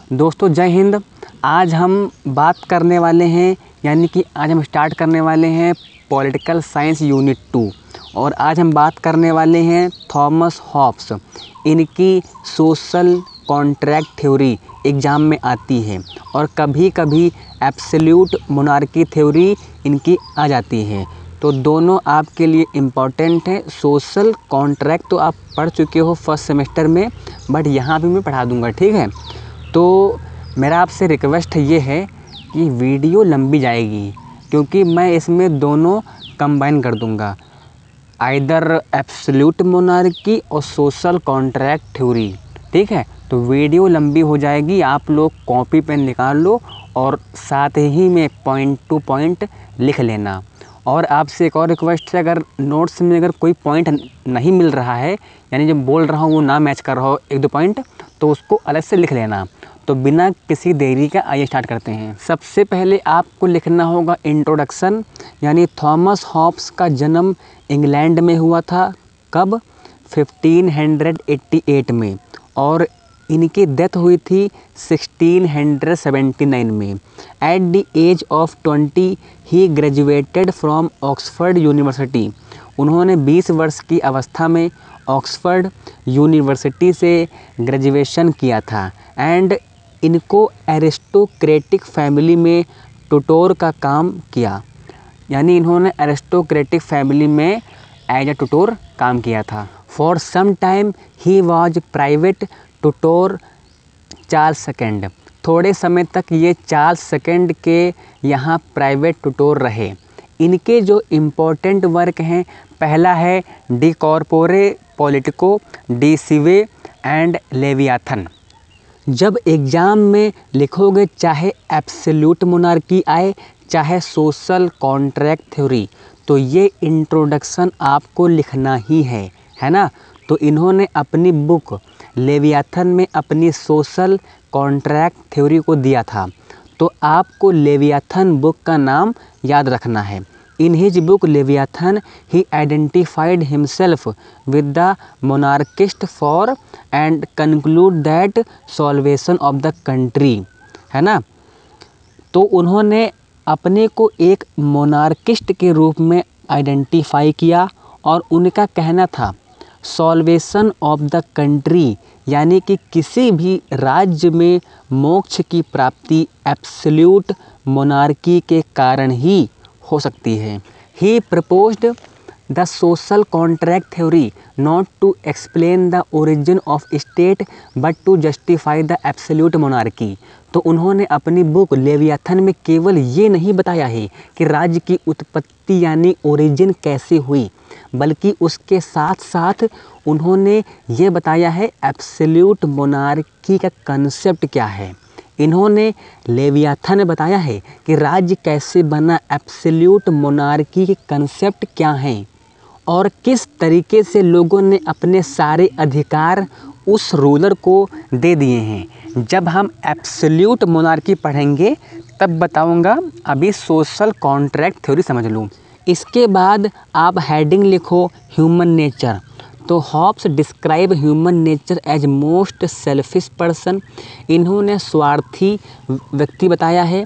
दोस्तों जय हिंद। आज हम बात करने वाले हैं आज हम स्टार्ट करने वाले हैं पॉलिटिकल साइंस यूनिट 2 और आज हम बात करने वाले हैं थॉमस हॉब्स। इनकी सोशल कॉन्ट्रैक्ट थ्योरी एग्ज़ाम में आती है और कभी कभी एब्सोल्यूट मोनार्की थ्योरी इनकी आ जाती है। तो दोनों आपके लिए इम्पॉर्टेंट है। सोशल कॉन्ट्रैक्ट तो आप पढ़ चुके हो फर्स्ट सेमेस्टर में, बट यहाँ भी मैं पढ़ा दूँगा, ठीक है। तो मेरा आपसे रिक्वेस्ट ये है कि वीडियो लंबी जाएगी क्योंकि मैं इसमें दोनों कंबाइन कर दूँगा, आइदर एब्सोल्यूट मोनार्की और सोशल कॉन्ट्रैक्ट थ्योरी, ठीक है। तो वीडियो लंबी हो जाएगी, आप लोग कॉपी पेन निकाल लो और साथ ही में पॉइंट टू पॉइंट लिख लेना। और आपसे एक और रिक्वेस्ट है, अगर नोट्स में अगर कोई पॉइंट नहीं मिल रहा है, यानी जब बोल रहा हूँ वो ना मैच कर रहा हो एक दो पॉइंट, तो उसको अलग से लिख लेना। तो बिना किसी देरी का आइए स्टार्ट करते हैं। सबसे पहले आपको लिखना होगा इंट्रोडक्शन, यानी थॉमस हॉब्स का जन्म इंग्लैंड में हुआ था। कब? 1588 में, और इनकी डेथ हुई थी 1679 में। At the age of 20 he graduated from Oxford University. उन्होंने 20 वर्ष की अवस्था में ऑक्सफोर्ड यूनिवर्सिटी से ग्रेजुएशन किया था। एंड इनको एरिस्टोक्रेटिक फैमिली में ट्यूटर का काम किया, यानी इन्होंने एरिस्टोक्रेटिक फैमिली में एज ए ट्यूटर काम किया था। For some time he was private tutor Charles second. थोड़े समय तक ये चार्ल्स सेकंड के यहाँ प्राइवेट ट्यूटर रहे। इनके जो इम्पोर्टेंट वर्क हैं, पहला है De Corpore Politico, De Cive and Leviathan. जब एग्ज़ाम में लिखोगे चाहे एब्सोल्यूट मोनार्की आए चाहे सोशल कॉन्ट्रैक्ट थ्योरी, तो ये इंट्रोडक्शन आपको लिखना ही है ना। तो इन्होंने अपनी बुक लेवियाथन में अपनी सोशल कॉन्ट्रैक्ट थ्योरी को दिया था। तो आपको लेवियाथन बुक का नाम याद रखना है। In his book Leviathan he identified himself with the monarchist for and conclude that solvation of the country, है ना। तो उन्होंने अपने को एक मोनार्किस्ट के रूप में आइडेंटिफाई किया और उनका कहना था सॉल्वेशन ऑफ द कंट्री, यानी कि किसी भी राज्य में मोक्ष की प्राप्ति एब्सोल्यूट मोनार्की के कारण ही हो सकती है। He proposed the social contract theory not to explain the origin of state but to justify the absolute monarchy. तो उन्होंने अपनी बुक लेवियाथन में केवल ये नहीं बताया है कि राज्य की उत्पत्ति यानी ओरिजिन कैसे हुई, बल्कि उसके साथ साथ उन्होंने ये बताया है एब्सोल्यूट मोनार्की का कंसेप्ट क्या है। इन्होंने लेवियाथन में बताया है कि राज्य कैसे बना, एब्सोल्यूट मोनार्की के कंसेप्ट क्या हैं और किस तरीके से लोगों ने अपने सारे अधिकार उस रूलर को दे दिए हैं। जब हम एब्सोल्यूट मोनार्की पढ़ेंगे तब बताऊंगा, अभी सोशल कॉन्ट्रैक्ट थ्योरी समझ लूँ। इसके बाद आप हेडिंग लिखो ह्यूमन नेचर। तो Hobbs describe human nature as most selfish person. इन्होंने स्वार्थी व्यक्ति बताया है।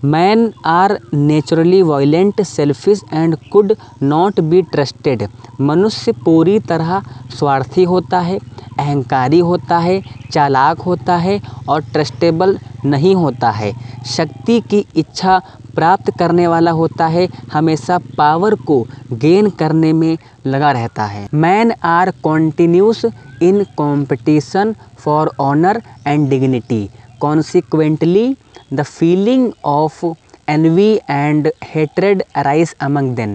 Man are naturally violent, selfish and could not be trusted. मनुष्य पूरी तरह स्वार्थी होता है, अहंकारी होता है, चालाक होता है और ट्रस्टेबल नहीं होता है। शक्ति की इच्छा प्राप्त करने वाला होता है, हमेशा पावर को गेन करने में लगा रहता है। Man are continuous in competition for honour and dignity. Consequently the feeling of envy and hatred arise among them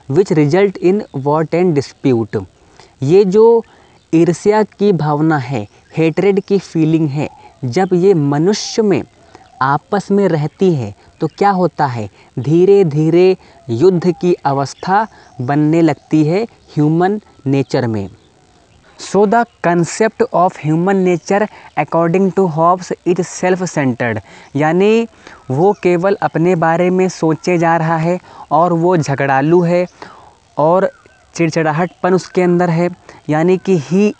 which result in war and dispute। ये जो ईर्ष्या की भावना है, हेट्रेड की फीलिंग है, जब ये मनुष्य में आपस में रहती है तो क्या होता है, धीरे धीरे युद्ध की अवस्था बनने लगती है ह्यूमन नेचर में। So the concept of human nature according to Hobbs is self centred, यानी वो केवल अपने बारे में सोचे जा रहा है और वो झगड़ालू है और चिड़चिड़ाहटपन उसके अंदर है, यानी कि he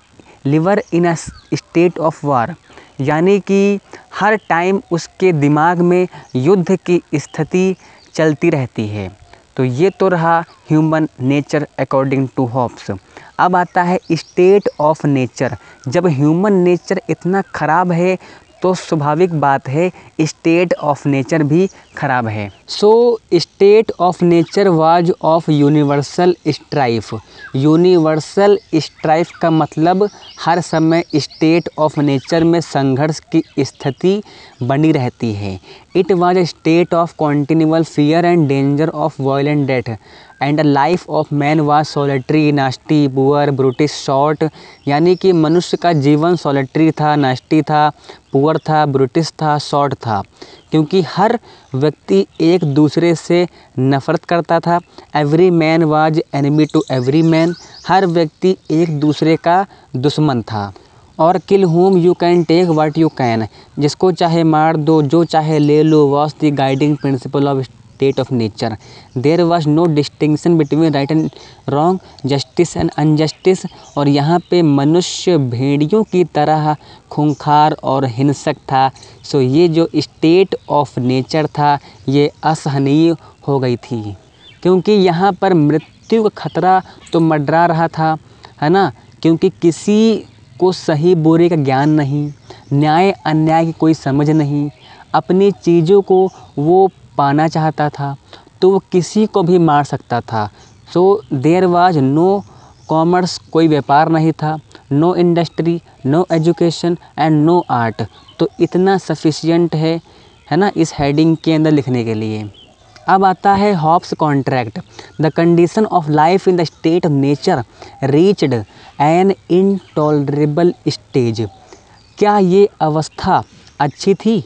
lived in a state of war, यानी कि हर टाइम उसके दिमाग में युद्ध की स्थिति चलती रहती है। तो ये तो रहा human nature according to Hobbs. अब आता है स्टेट ऑफ नेचर। जब ह्यूमन नेचर इतना ख़राब है तो स्वाभाविक बात है स्टेट ऑफ नेचर भी ख़राब है। So state of nature was of universal strife. Universal strife का मतलब हर समय स्टेट ऑफ नेचर में संघर्ष की स्थिति बनी रहती है। It was a state of continual fear and danger of violent death and life of man was solitary nasty poor brutish short. यानी कि मनुष्य का जीवन सॉलिटरी था, नास्टी था, पुअर था, ब्रूटिश था, शॉर्ट था, क्योंकि हर व्यक्ति एक दूसरे से नफ़रत करता था। Every man was enemy to every man. हर व्यक्ति एक दूसरे का दुश्मन था। और kill whom you can take what you can, जिसको चाहे मार दो, जो चाहे ले लो, was the guiding principle of state of nature. There was no distinction between right and wrong, justice and injustice. और यहाँ पे मनुष्य भेड़ियों की तरह खूंखार और हिंसक था। सो ये जो स्टेट ऑफ नेचर था ये असहनीय हो गई थी, क्योंकि यहाँ पर मृत्यु का खतरा तो मंडरा रहा था, है ना। क्योंकि किसी को सही बुरे का ज्ञान नहीं, न्याय अन्याय की कोई समझ नहीं, अपनी चीज़ों को वो पाना चाहता था तो वो किसी को भी मार सकता था। So there was no commerce, कोई व्यापार नहीं था, no industry, no education and no art. तो इतना सफिशिएंट है ना इस हेडिंग के अंदर लिखने के लिए। अब आता है Hobbs contract. The condition of life in the state of nature reached an intolerable stage. क्या ये अवस्था अच्छी थी?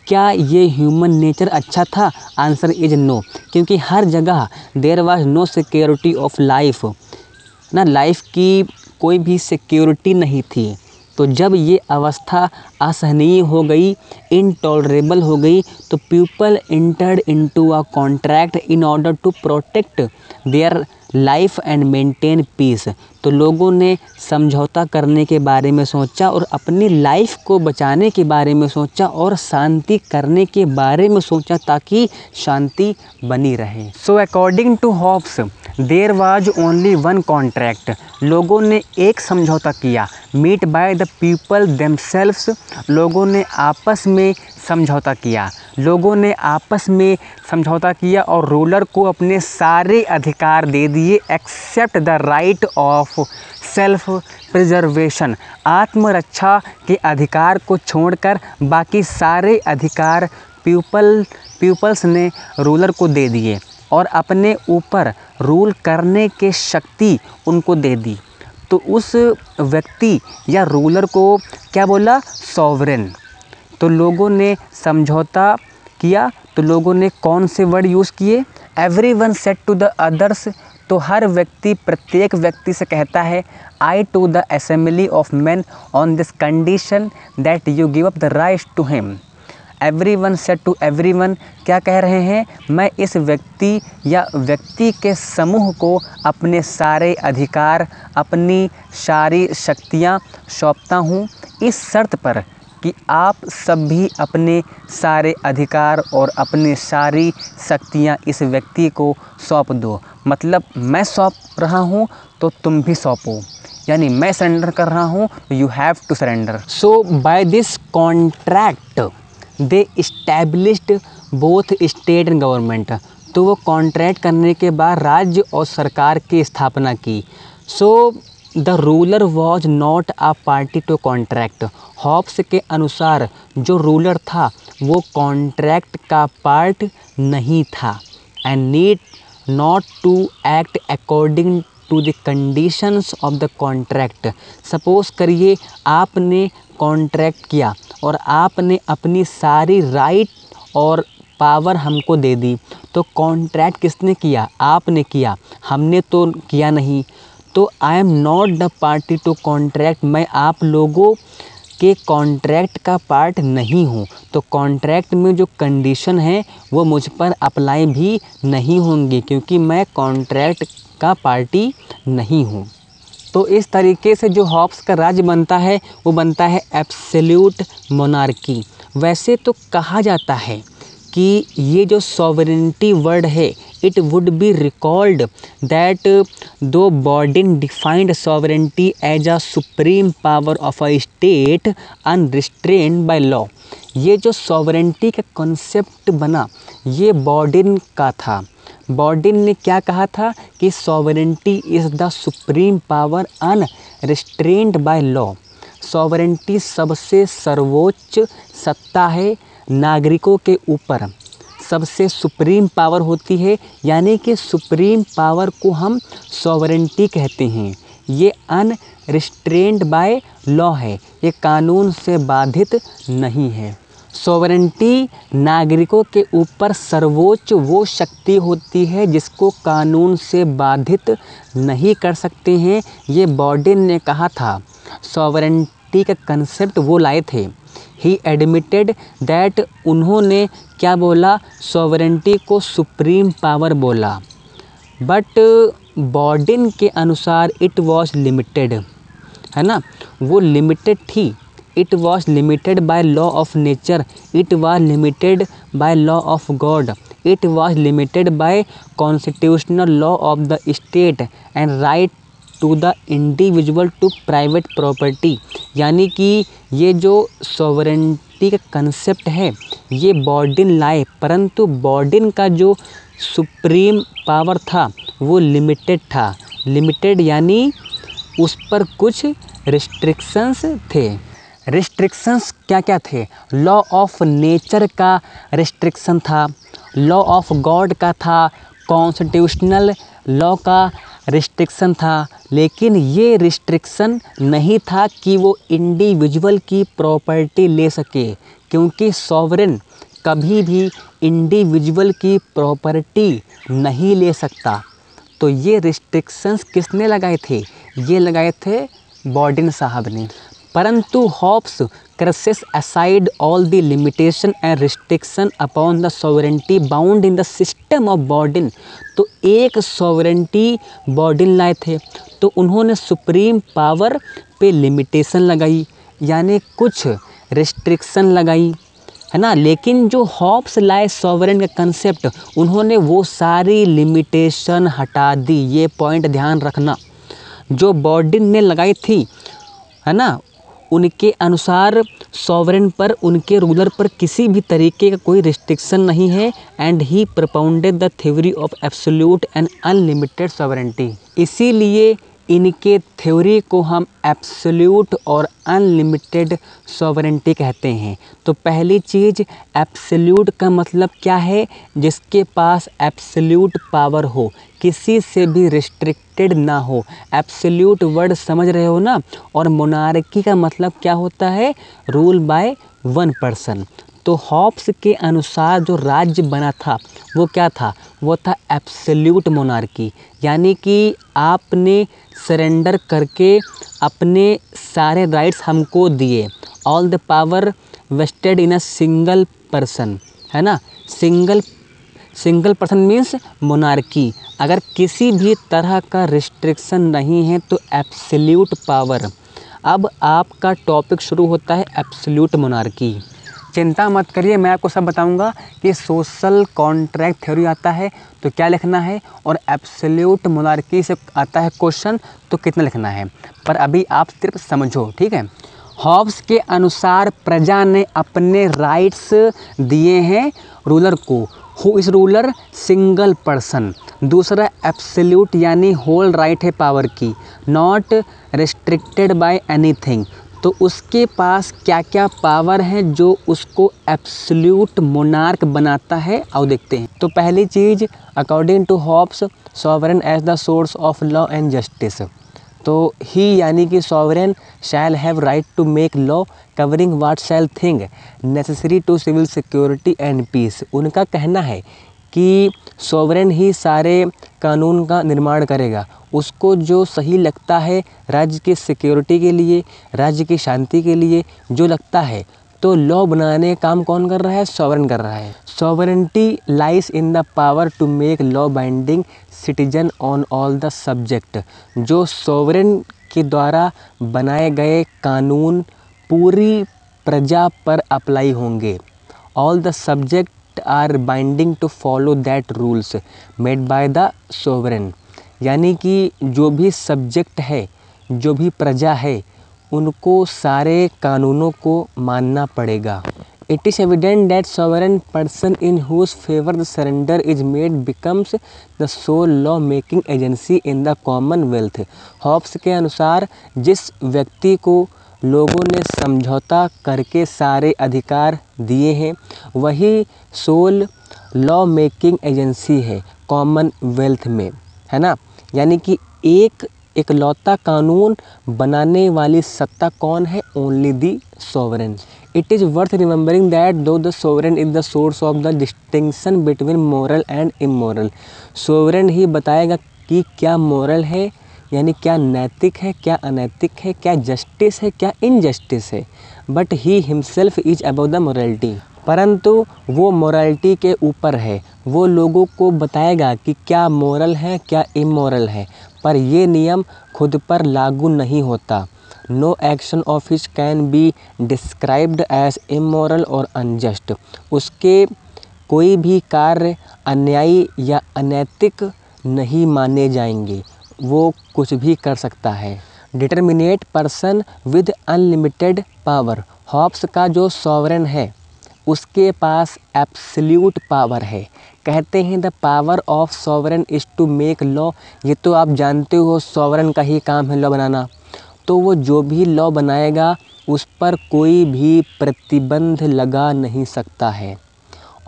क्या ये ह्यूमन नेचर अच्छा था? आंसर इज नो, क्योंकि हर जगह there was no security of life ना, लाइफ की कोई भी सिक्योरिटी नहीं थी। तो जब ये अवस्था असहनीय हो गई, इनटॉलरेबल हो गई, तो people entered into a contract in order to protect their life and maintain peace. तो लोगों ने समझौता करने के बारे में सोचा और अपनी लाइफ को बचाने के बारे में सोचा और शांति करने के बारे में सोचा ताकि शांति बनी रहे। So according to Hobbs there was only one contract. लोगों ने एक समझौता किया, made by the people themselves. लोगों ने आपस में समझौता किया, लोगों ने आपस में समझौता किया और रूलर को अपने सारे अधिकार दे दिए except the right of self preservation. आत्मरक्षा के अधिकार को छोड़कर बाकी सारे अधिकार पीपल्स ने रूलर को दे दिए और अपने ऊपर रूल करने के शक्ति उनको दे दी। तो उस व्यक्ति या रूलर को क्या बोला? सॉवरेन। तो लोगों ने समझौता किया, तो लोगों ने कौन से वर्ड यूज़ किए? Everyone said to the others. तो हर व्यक्ति प्रत्येक व्यक्ति से कहता है I to the assembly of man on this condition that you give up the right to him. Everyone said to everyone, क्या कह रहे हैं? मैं इस व्यक्ति या व्यक्ति के समूह को अपने सारे अधिकार, अपनी सारी शक्तियाँ सौंपता हूँ इस शर्त पर कि आप सब भी अपने सारे अधिकार और अपनी सारी शक्तियाँ इस व्यक्ति को सौंप दो। मतलब मैं सौंप रहा हूँ तो तुम भी सौंपो, यानी मैं सरेंडर कर रहा हूँ तो you have to surrender. So by this contract they established both state and government. तो वो कॉन्ट्रैक्ट करने के बाद राज्य और सरकार की स्थापना की। So the ruler was not a party to contract. Hobbs के अनुसार जो रूलर था वो कॉन्ट्रैक्ट का पार्ट नहीं था and need not to act according to the conditions of the contract. Suppose करिए आपने कॉन्ट्रैक्ट किया और आपने अपनी सारी राइट और पावर हमको दे दी, तो कॉन्ट्रैक्ट किसने किया? आपने किया, हमने तो किया नहीं। तो I am not the party to contract, मैं आप लोगों के कॉन्ट्रैक्ट का पार्ट नहीं हूँ। तो कॉन्ट्रैक्ट में जो कंडीशन है वो मुझ पर अप्लाई भी नहीं होंगी क्योंकि मैं कॉन्ट्रैक्ट का पार्टी नहीं हूँ। तो इस तरीके से जो हॉब्स का राज्य बनता है वो बनता है एब्सोल्यूट मोनार्की। वैसे तो कहा जाता है कि ये जो सॉवरेनिटी वर्ड है, it would be recalled that though Bodin defined sovereignty as a supreme power of a state unrestrained by law. ये जो सॉवरेनिटी का कॉन्सेप्ट बना, ये बॉर्डिन का था। बॉर्डिन ने क्या कहा था कि sovereignty is the supreme power unrestrained by law. Sovereignty सबसे सर्वोच्च सत्ता है नागरिकों के ऊपर, सबसे सुप्रीम पावर होती है, यानी कि सुप्रीम पावर को हम सॉवरेनिटी कहते हैं। ये अनरिस्ट्रेन्ड बाय लॉ है, ये कानून से बाधित नहीं है। सॉवरेनिटी नागरिकों के ऊपर सर्वोच्च वो शक्ति होती है जिसको कानून से बाधित नहीं कर सकते हैं। ये बॉर्डिन ने कहा था। सॉवरेनिटी का कंसेप्ट वो लाए थे। ही एडमिटेड दैट, उन्होंने क्या बोला, सॉवरेनिटी को सुप्रीम पावर बोला। बट बॉर्डिन के अनुसार इट वॉज लिमिटेड, है ना, वो लिमिटेड थी। It was limited by law of nature, it was limited by law of God, it was limited by constitutional law of the state and right to the individual to private property. यानी कि ये जो sovereignty का concept है, ये बॉर्डिन लाए, परंतु बॉर्डिन का जो सुप्रीम पावर था वो लिमिटेड था। लिमिटेड यानी उस पर कुछ रिस्ट्रिक्शंस थे। रिस्ट्रिक्शंस क्या क्या थे? लॉ ऑफ नेचर का रिस्ट्रिक्शन था, लॉ ऑफ गॉड का था, कॉन्स्टिट्यूशनल लॉ का रिस्ट्रिक्शन था। लेकिन ये रिस्ट्रिक्शन नहीं था कि वो इंडिविजुअल की प्रॉपर्टी ले सके, क्योंकि सॉवरेन कभी भी इंडिविजुअल की प्रॉपर्टी नहीं ले सकता। तो ये रिस्ट्रिक्शंस किसने लगाए थे? ये लगाए थे बॉर्डिन साहब ने। परंतु Hobbes crosses aside all the limitation and restriction upon the sovereignty bound in the system of Bodin. तो एक सॉवरेनिटी बॉर्डिन लाए थे, तो उन्होंने सुप्रीम पावर पे लिमिटेशन लगाई, यानी कुछ रिस्ट्रिक्शन लगाई, है ना। लेकिन जो हॉब्स लाए सॉवरेन का कंसेप्ट, उन्होंने वो सारी लिमिटेशन हटा दी। ये पॉइंट ध्यान रखना। जो बॉर्डिन ने लगाई थी, है ना, उनके अनुसार सॉवरेन पर, उनके रूलर पर किसी भी तरीके का कोई रिस्ट्रिक्शन नहीं है। And he propounded the theory of absolute and unlimited sovereignty. इसीलिए इनके थ्योरी को हम एब्सोल्यूट और अनलिमिटेड सॉवरेनिटी कहते हैं। तो पहली चीज़, एब्सोल्यूट का मतलब क्या है? जिसके पास एब्सोल्यूट पावर हो, किसी से भी रिस्ट्रिक्टेड ना हो। एब्सोल्यूट वर्ड समझ रहे हो ना। और मोनार्की का मतलब क्या होता है? Rule by one person. तो हॉब्स के अनुसार जो राज्य बना था वो क्या था? वो था एब्सोल्यूट मोनार्की। यानी कि आपने सरेंडर करके अपने सारे राइट्स हमको दिए। All the power vested in a single person, है ना। Single person means monarchy. अगर किसी भी तरह का रिस्ट्रिक्शन नहीं है तो एब्सोल्यूट पावर। अब आपका टॉपिक शुरू होता है एब्सोल्यूट मोनार्की। चिंता मत करिए, मैं आपको सब बताऊंगा कि सोशल कॉन्ट्रैक्ट थ्योरी आता है तो क्या लिखना है, और एब्सोल्यूट मोनार्की से आता है क्वेश्चन तो कितना लिखना है। पर अभी आप सिर्फ समझो, ठीक है। हॉब्स के अनुसार प्रजा ने अपने राइट्स दिए हैं रूलर को। Who is ruler? Single person. दूसरा एब्सोल्यूट यानी होल राइट है पावर की, नॉट रिस्ट्रिक्टेड बाय एनीथिंग। तो उसके पास क्या क्या पावर है जो उसको एब्सोल्यूट मोनार्क बनाता है, आओ देखते हैं। तो पहली चीज़, according to Hobbs, sovereign as the source of law and justice. तो ही यानी कि sovereign shall have right to make law covering what shall thing necessary to civil security and peace. उनका कहना है कि सॉवरेन ही सारे कानून का निर्माण करेगा। उसको जो सही लगता है राज्य की सिक्योरिटी के लिए, राज्य की शांति के लिए जो लगता है, तो लॉ बनाने का काम कौन कर रहा है? सॉवरेन कर रहा है। Sovereignty lies in the power to make law binding citizen on all the subject. जो सॉवरेन के द्वारा बनाए गए कानून पूरी प्रजा पर अप्लाई होंगे। All the subject are binding to follow that rules made by the sovereign. यानी कि जो भी सब्जेक्ट है, जो भी प्रजा है, उनको सारे कानूनों को मानना पड़ेगा। It is evident that sovereign person in whose favor the surrender is made becomes the sole law making agency in the commonwealth। Hobbs के अनुसार जिस व्यक्ति को लोगों ने समझौता करके सारे अधिकार दिए हैं, वही सोल लॉ मेकिंग एजेंसी है कॉमनवेल्थ में, है ना। यानी कि एक इकलौता कानून बनाने वाली सत्ता कौन है? Only the sovereign. It is worth remembering that though the sovereign is the source of the distinction between moral and immoral. Sovereign ही बताएगा कि क्या मोरल है, यानी क्या नैतिक है, क्या अनैतिक है, क्या जस्टिस है, क्या इनजस्टिस है। But he himself is above the morality. परंतु वो मोरालिटी के ऊपर है, वो लोगों को बताएगा कि क्या मोरल है, क्या इमोरल है। पर ये नियम खुद पर लागू नहीं होता। No action of his can be described as immoral और अनजस्ट। उसके कोई भी कार्य अन्यायी या अनैतिक नहीं माने जाएंगे, वो कुछ भी कर सकता है। Determinate person with unlimited power. Hobbs का जो सॉवरेन है, उसके पास एब्सोल्यूट पावर है। कहते हैं the power of sovereign is to make law. ये तो आप जानते हो, सॉवरेन का ही काम है लॉ बनाना। तो वो जो भी लॉ बनाएगा उस पर कोई भी प्रतिबंध लगा नहीं सकता है।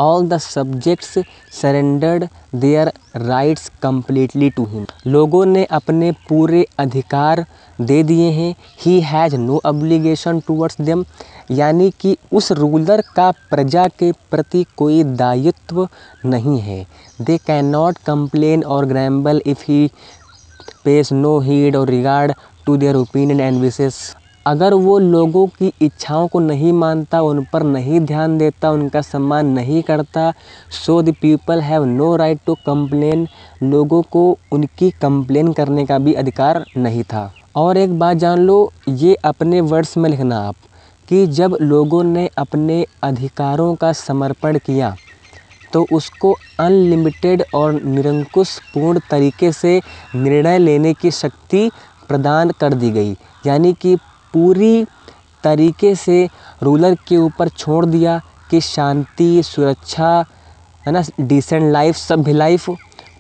All the subjects surrendered their rights completely to him. लोगों ने अपने पूरे अधिकार दे दिए हैं। He has no obligation towards them. यानी कि उस रूलर का प्रजा के प्रति कोई दायित्व नहीं है। They can not complain or grumble if he pays no heed or regard to their opinion and wishes. अगर वो लोगों की इच्छाओं को नहीं मानता, उन पर नहीं ध्यान देता, उनका सम्मान नहीं करता, so the people have no right to complain. लोगों को उनकी कंप्लेन करने का भी अधिकार नहीं था। और एक बात जान लो, ये अपने वर्ड्स में लिखना आप, कि जब लोगों ने अपने अधिकारों का समर्पण किया तो उसको अनलिमिटेड और निरंकुश पूर्ण तरीके से निर्णय लेने की शक्ति प्रदान कर दी गई। यानी कि पूरी तरीके से रूलर के ऊपर छोड़ दिया कि शांति, सुरक्षा, है ना, डिसेंट लाइफ, सभ्य लाइफ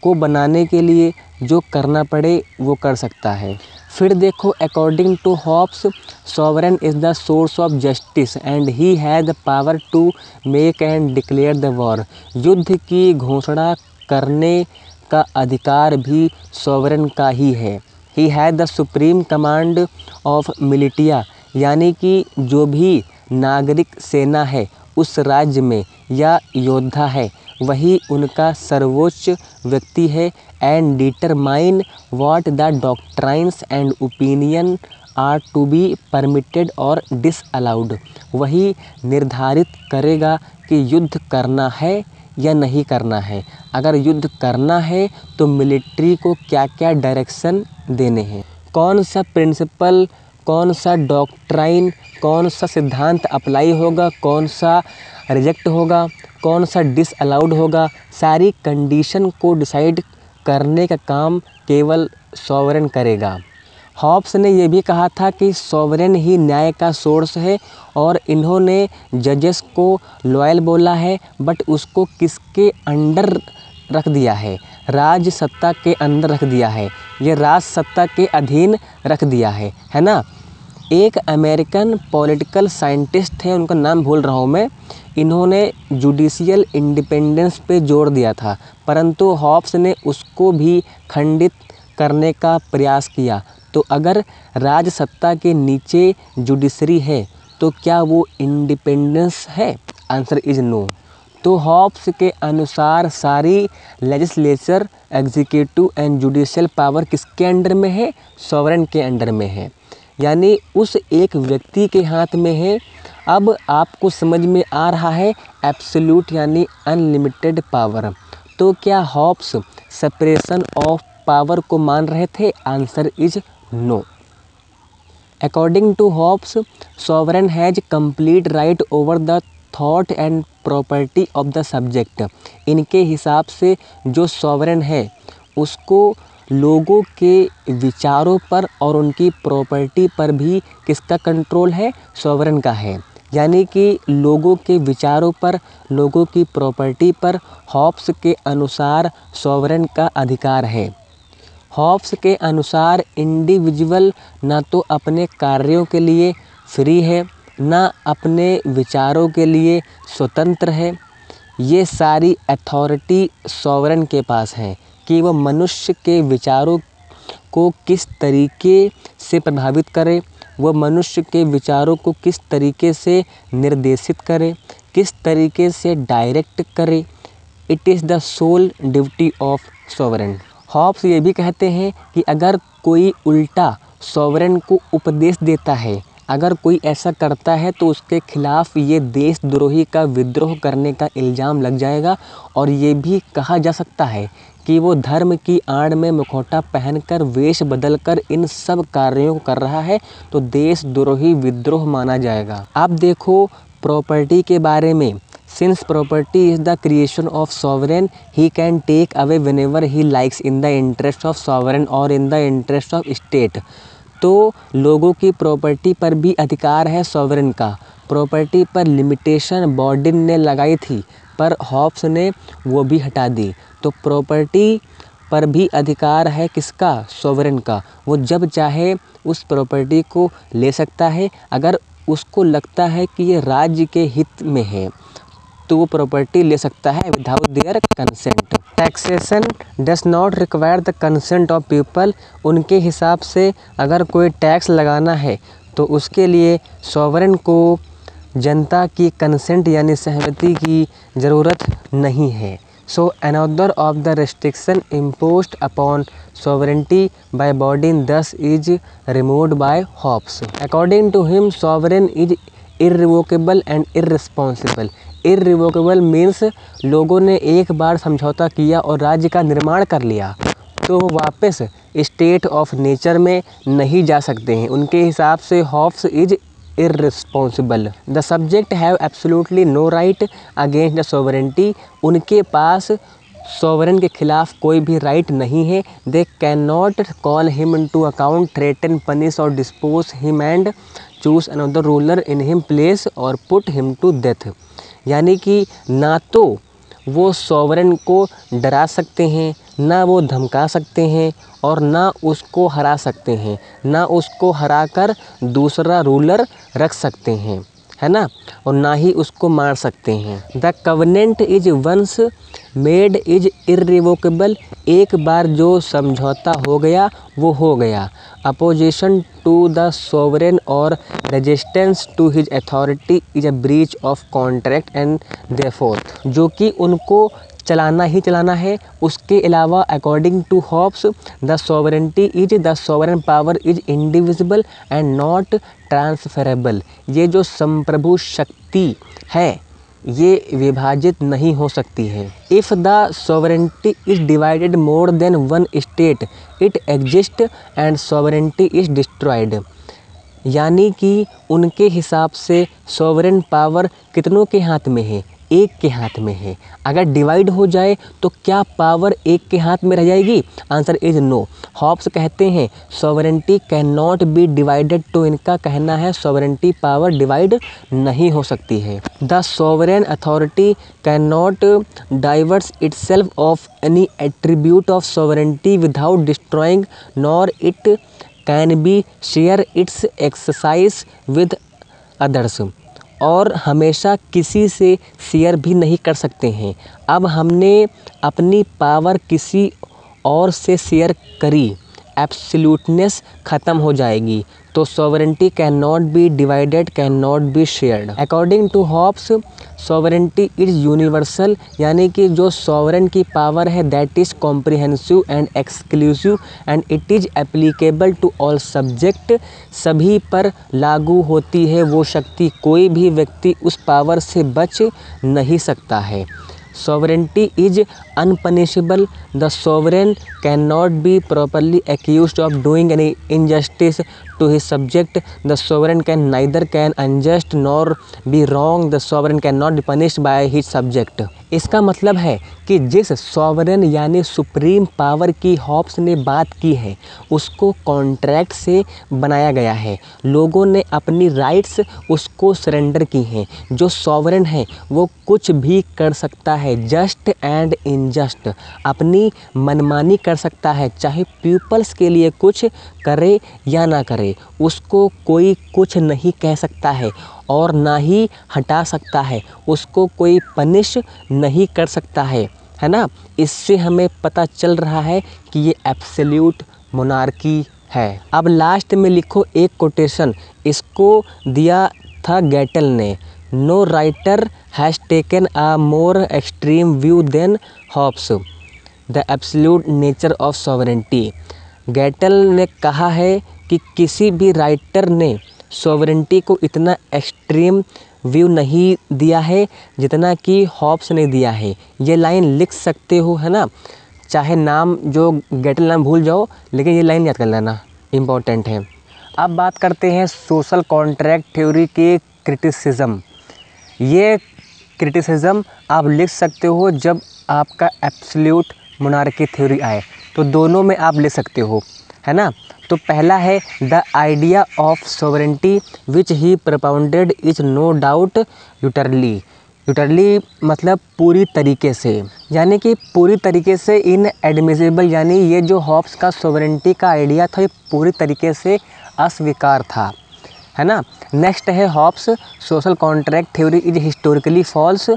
को बनाने के लिए जो करना पड़े वो कर सकता है। फिर देखो, according to Hobbs sovereign is the source of justice and he has the power to make and declare the war. युद्ध की घोषणा करने का अधिकार भी सॉवरेन का ही है। ही has the supreme command of militia. यानी कि जो भी नागरिक सेना है उस राज्य में या योद्धा है, वही उनका सर्वोच्च व्यक्ति है। And determine what the doctrines and opinion are to be permitted or disallowed. वही निर्धारित करेगा कि युद्ध करना है या नहीं करना है। अगर युद्ध करना है तो मिलिट्री को क्या क्या डायरेक्शन देने हैं, कौन सा प्रिंसिपल, कौन सा डॉक्ट्राइन, कौन सा सिद्धांत अप्लाई होगा, कौन सा रिजेक्ट होगा, कौन सा डिसअलाउड होगा, सारी कंडीशन को डिसाइड करने का काम केवल सॉवरेन करेगा। हॉब्स ने यह भी कहा था कि सॉवरेन ही न्याय का सोर्स है और इन्होंने जजेस को लॉयल बोला है, बट उसको किसके अंडर रख दिया है? राज सत्ता के अंदर रख दिया है, ये राज सत्ता के अधीन रख दिया है ना। एक अमेरिकन पॉलिटिकल साइंटिस्ट है, उनका नाम भूल रहा हूँ मैं, इन्होंने जुडिशियल इंडिपेंडेंस पे जोर दिया था, परंतु हॉब्स ने उसको भी खंडित करने का प्रयास किया। तो अगर राज सत्ता के नीचे जुडिशरी है तो क्या वो इंडिपेंडेंस है? Answer is no. तो हॉब्स के अनुसार सारी legislature, executive and judicial power किसके अंडर में है? सॉवरेन के अंडर में है, यानी उस एक व्यक्ति के हाथ में है। अब आपको समझ में आ रहा है एब्सोल्यूट यानी अनलिमिटेड पावर। तो क्या हॉब्स सेपरेशन ऑफ पावर को मान रहे थे? Answer is no. According to Hobbs, sovereign has complete right over the thought and property of the subject. इनके हिसाब से जो सॉवरेन है उसको लोगों के विचारों पर और उनकी प्रॉपर्टी पर भी किसका कंट्रोल है? सॉवरेन का है। यानी कि लोगों के विचारों पर, लोगों की प्रॉपर्टी पर हॉब्स के अनुसार सॉवरेन का अधिकार है। हॉब्स के अनुसार इंडिविजुअल ना तो अपने कार्यों के लिए फ्री है, ना अपने विचारों के लिए स्वतंत्र है। ये सारी अथॉरिटी सॉवरेन के पास है कि वह मनुष्य के विचारों को किस तरीके से प्रभावित करे, वह मनुष्य के विचारों को किस तरीके से निर्देशित करे, किस तरीके से डायरेक्ट करे। It is the sole duty of sovereign. Hobbs ये भी कहते हैं कि अगर कोई उल्टा सॉवरेन को उपदेश देता है, अगर कोई ऐसा करता है तो उसके खिलाफ ये देशद्रोही का विद्रोह करने का इल्ज़ाम लग जाएगा और ये भी कहा जा सकता है कि वो धर्म की आड़ में मुखौटा पहनकर, वेश बदलकर इन सब कार्यों को कर रहा है, तो देशद्रोही विद्रोह माना जाएगा। अब देखो प्रॉपर्टी के बारे में। Since property is the creation of sovereign, he can take away whenever he likes in the interest of sovereign or in the interest of state। तो लोगों की प्रॉपर्टी पर भी अधिकार है सॉवरेन का। प्रॉपर्टी पर लिमिटेशन बॉर्डिन ने लगाई थी, पर हॉब्स ने वो भी हटा दी। तो प्रॉपर्टी पर भी अधिकार है किसका? सॉवरेन का। वो जब चाहे उस प्रॉपर्टी को ले सकता है। अगर उसको लगता है कि ये राज्य के हित में है तो वो प्रॉपर्टी ले सकता है without their consent. Taxation does not require the consent of people. उनके हिसाब से अगर कोई टैक्स लगाना है तो उसके लिए सॉवरेन को जनता की कंसेंट यानी सहमति की ज़रूरत नहीं है। So another of the restriction imposed upon sovereignty by Bodin thus is removed by Hobbes. According to him, sovereign is irrevocable and irresponsible. Irrevocable means लोगों ने एक बार समझौता किया और राज्य का निर्माण कर लिया तो वापस स्टेट ऑफ नेचर में नहीं जा सकते हैं। उनके हिसाब से Hobbs is irresponsible. The subject have absolutely no right against the sovereignty. उनके पास सोवरेन के खिलाफ कोई भी राइट नहीं है। They can not call him in to account, threaten, punish or dispose him and choose another ruler in him place or put him to death. यानी कि ना तो वो सोवरेन को डरा सकते हैं, ना वो धमका सकते हैं और ना उसको हरा सकते हैं, ना उसको हराकर दूसरा रूलर रख सकते हैं, है ना, और ना ही उसको मार सकते हैं। The covenant is once made is irrevocable. एक बार जो समझौता हो गया वो हो गया। Opposition to the sovereign or resistance to his authority is a breach of contract and therefore, जो कि उनको चलाना ही चलाना है। उसके अलावा according to Hobbes the sovereignty is the sovereign power is indivisible and not transferable. ये जो संप्रभु शक्ति है ये विभाजित नहीं हो सकती है। If the sovereignty is divided more than one state it exist and sovereignty is destroyed. यानी कि उनके हिसाब से सोवरेन पावर कितनों के हाथ में है? एक के हाथ में है। अगर डिवाइड हो जाए तो क्या पावर एक के हाथ में रह जाएगी? Answer is no. हॉब्स कहते हैं sovereignty can not be divided, तो इनका कहना है सोवरेनिटी पावर डिवाइड नहीं हो सकती है। The sovereign authority can not diverse itself of any attribute of sovereignty without destroying, nor it can be share its exercise with others. और हमेशा किसी से शेयर भी नहीं कर सकते हैं। अब हमने अपनी पावर किसी और से शेयर करी, एब्सोल्यूटनेस ख़त्म हो जाएगी। तो sovereignty can not be divided, can not be shared. According to Hobbs sovereignty is universal, यानी कि जो सोवरेन की पावर है that is comprehensive and exclusive and it is applicable to all subject. सभी पर लागू होती है वो शक्ति, कोई भी व्यक्ति उस पावर से बच नहीं सकता है। Sovereignty is unpunishable. The sovereign cannot be properly accused of doing any injustice to his subject, the sovereign can neither can unjust nor be wrong, the sovereign cannot be punished by his subject। इसका मतलब है कि जिस sovereign यानी supreme power की Hobbs ने बात की है उसको कॉन्ट्रैक्ट से बनाया गया है। लोगों ने अपनी राइट्स उसको सरेंडर की हैं। जो सॉवरेन है वो कुछ भी कर सकता है, जस्ट एंड इनजस्ट, अपनी मनमानी कर सकता है, चाहे पीपल्स के लिए कुछ करे या ना करे, उसको कोई कुछ नहीं कह सकता है और ना ही हटा सकता है, उसको कोई पनिश नहीं कर सकता है ना। इससे हमें पता चल रहा है कि ये एब्सोल्यूट मोनार्की है। अब लास्ट में लिखो एक कोटेशन, इसको दिया था गैटल ने, no writer has taken a more extreme view than Hobbes the absolute nature of sovereignty. Gettell ने कहा है कि किसी भी राइटर ने सॉवरेंटी को इतना एक्सट्रीम व्यू नहीं दिया है जितना कि हॉब्स ने दिया है। ये लाइन लिख सकते हो, है ना, चाहे नाम जो गैटल नाम भूल जाओ लेकिन ये लाइन याद कर लेना, इम्पॉर्टेंट है। अब बात करते हैं सोशल कॉन्ट्रैक्ट थ्योरी के क्रिटिसिज्म। ये क्रिटिसिज्म आप लिख सकते हो जब आपका एब्सोल्यूट मोनार्की थ्योरी आए, तो दोनों में आप ले सकते हो, है ना। तो पहला है the idea of sovereignty which he propounded is no doubt utterly. Utterly मतलब पूरी तरीके से, यानी कि पूरी तरीके से इनएडमिसिबल, यानी ये जो हॉब्स का सॉवरेंटी का आइडिया था ये पूरी तरीके से अस्वीकार था, है ना। नेक्स्ट है Hobbes social contract theory is historically false,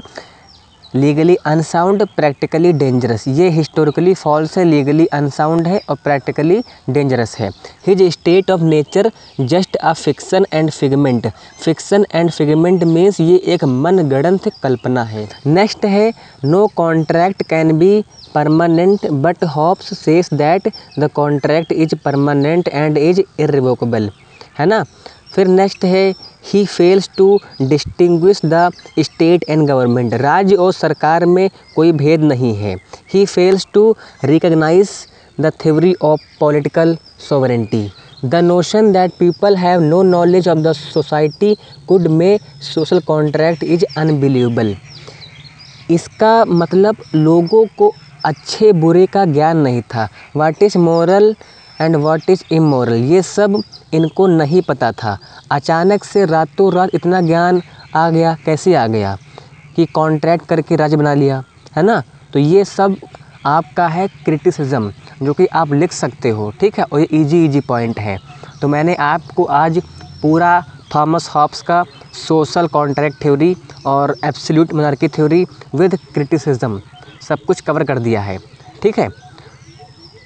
legally unsound, practically dangerous. ये हिस्टोरिकली फॉल्स है, लीगली अनसाउंड है और प्रैक्टिकली डेंजरस है। His state of nature just a fiction and figment. Fiction and figment means ये एक मनगढ़ंत कल्पना है। नेक्स्ट है no contract can be permanent but Hobbes says that the contract is permanent and is irrevocable, है ना। फिर नेक्स्ट है he fails to distinguish the state and government. राज्य और सरकार में कोई भेद नहीं है। He fails to recognise the theory of political sovereignty. The notion that people have no knowledge of the society could may social contract is unbelievable. इसका मतलब लोगों को अच्छे बुरे का ज्ञान नहीं था। What is moral and what is immoral, ये सब इनको नहीं पता था। अचानक से रातों रात इतना ज्ञान आ गया, कैसे आ गया कि कॉन्ट्रैक्ट करके राज्य बना लिया, है ना। तो ये सब आपका है क्रिटिसिज्म जो कि आप लिख सकते हो, ठीक है, और ये इजी पॉइंट है। तो मैंने आपको आज पूरा थॉमस हॉब्स का सोशल कॉन्ट्रैक्ट थ्योरी और absolute monarchy theory with criticism सब कुछ कवर कर दिया है, ठीक है।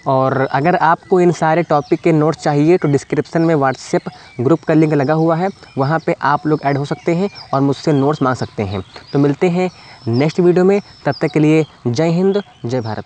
और अगर आपको इन सारे टॉपिक के नोट्स चाहिए तो डिस्क्रिप्शन में व्हाट्सएप ग्रुप का लिंक लगा हुआ है, वहाँ पे आप लोग ऐड हो सकते हैं और मुझसे नोट्स मांग सकते हैं। तो मिलते हैं नेक्स्ट वीडियो में, तब तक के लिए जय हिंद जय भारत।